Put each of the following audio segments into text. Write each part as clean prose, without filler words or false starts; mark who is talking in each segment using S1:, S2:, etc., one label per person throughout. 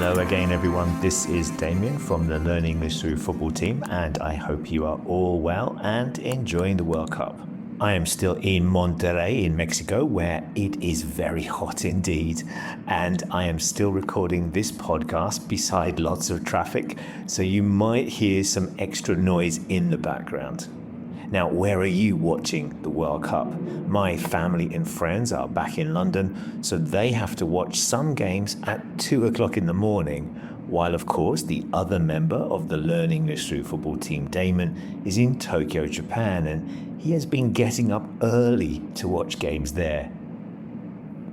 S1: Hello again, everyone. This is Damien from the Learn English Through Football team, and I hope you are all well and enjoying the World Cup. I am still in Monterrey in Mexico, where it is very hot indeed, and I am still recording this podcast beside lots of traffic, so you might hear some extra noise in the background. Now, where are you watching the World Cup? My family and friends are back in London, so they have to watch some games at 2 o'clock in the morning, while of course the other member of the Learn English Through Football team, Damon, is in Tokyo, Japan, and he has been getting up early to watch games there.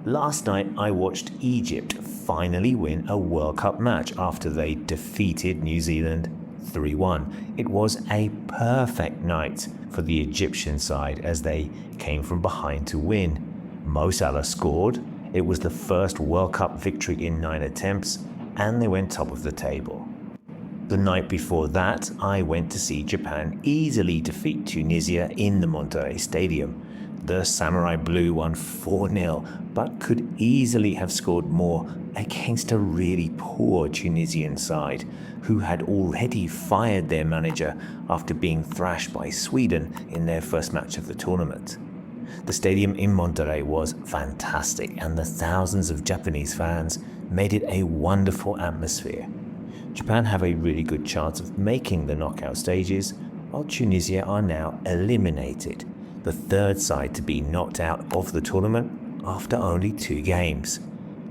S1: Last night I watched Egypt finally win a World Cup match after they defeated New Zealand 3-1. It was a perfect night for the Egyptian side as they came from behind to win. Mo Salah scored. It was the first World Cup victory in 9 attempts, and they went top of the table. The night before that, I went to see Japan easily defeat Tunisia in the Monterrey Stadium. The Samurai Blue won 4-0, but could easily have scored more against a really poor Tunisian side, who had already fired their manager after being thrashed by Sweden in their first match of the tournament. The stadium in Monterrey was fantastic, and the thousands of Japanese fans made it a wonderful atmosphere. Japan have a really good chance of making the knockout stages, while Tunisia are now eliminated, the third side to be knocked out of the tournament after only 2 games.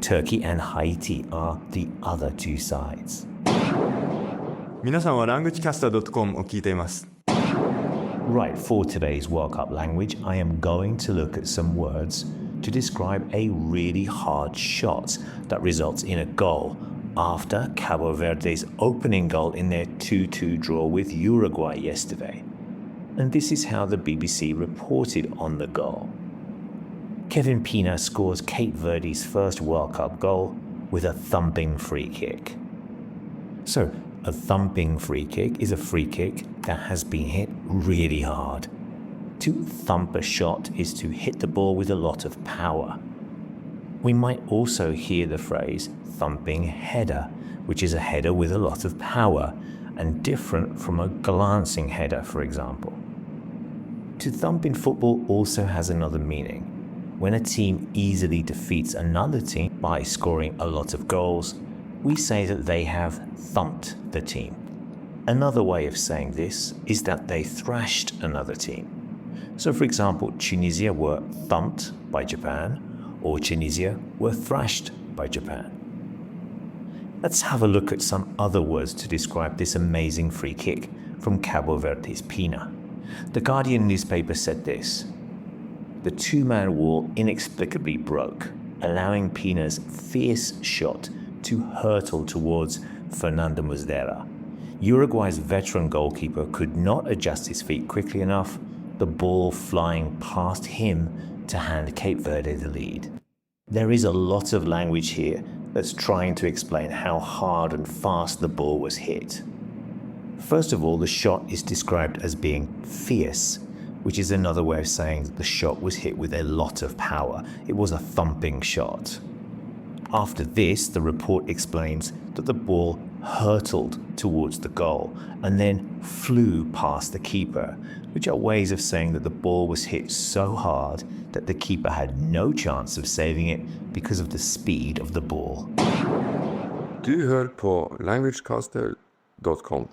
S1: Turkey and Haiti are the other 2 sides.
S2: 皆さんは languagecaster.com を聞いています。
S1: Right, for today's World Cup language, I am going to look at some words to describe a really hard shot that results in a goal after Cabo Verde's opening goal in their 2-2 draw with Uruguay yesterday. And this is how the BBC reported on the goal. Kevin Pina scores Cape Verde's first World Cup goal with a thumping free kick. So, a thumping free kick is a free kick that has been hit really hard. To thump a shot is to hit the ball with a lot of power. We might also hear the phrase thumping header, which is a header with a lot of power and different from a glancing header, for example. To thump in football also has another meaning. When a team easily defeats another team by scoring a lot of goals, we say that they have thumped the team. Another way of saying this is that they thrashed another team. So for example, Tunisia were thumped by Japan, or Tunisia were thrashed by Japan. Let's have a look at some other words to describe this amazing free kick from Cabo Verde's Pina. The Guardian newspaper said this: the 2-man wall inexplicably broke, allowing Pina's fierce shot to hurtle towards Fernando Muslera. Uruguay's veteran goalkeeper could not adjust his feet quickly enough, the ball flying past him to hand Cape Verde the lead. There is a lot of language here that's trying to explain how hard and fast the ball was hit. First of all, the shot is described as being fierce, which is another way of saying that the shot was hit with a lot of power. It was a thumping shot. After this, the report explains that the ball hurtled towards the goal and then flew past the keeper, which are ways of saying that the ball was hit so hard that the keeper had no chance of saving it because of the speed of the ball.
S2: Du hör på languagecaster.com.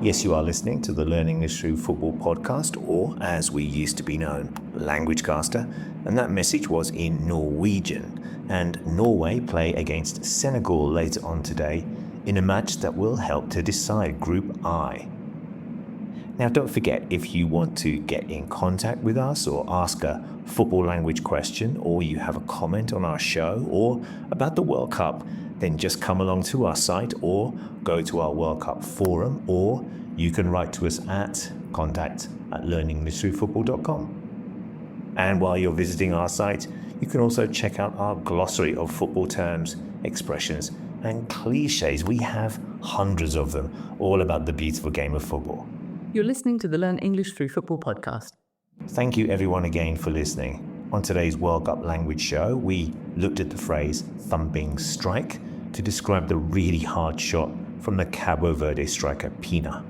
S1: Yes, you are listening to the Learn English Through Football podcast, or as we used to be known, Languagecaster, and that message was in Norwegian. And Norway play against Senegal later on today in a match that will help to decide Group I. Now, don't forget, if you want to get in contact with us or ask a football language question, or you have a comment on our show or about the World Cup, then just come along to our site or go to our World Cup forum, or you can write to us at contact@learningenglishthroughfootball.com. And while you're visiting our site, you can also check out our glossary of football terms, expressions, and cliches. We have hundreds of them, all about the beautiful game of football.
S3: You're listening to the Learn English Through Football podcast.
S1: Thank you everyone again for listening. On today's World Cup language show, we looked at the phrase thumping strike, to describe the really hard shot from the Cabo Verde striker Pina.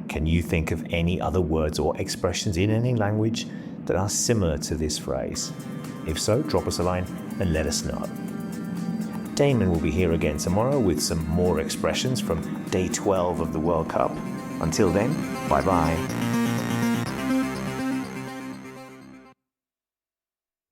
S1: Can you think of any other words or expressions in any language that are similar to this phrase? If so, drop us a line and let us know. Damon will be here again tomorrow with some more expressions from day 12 of the World Cup. Until then, bye bye.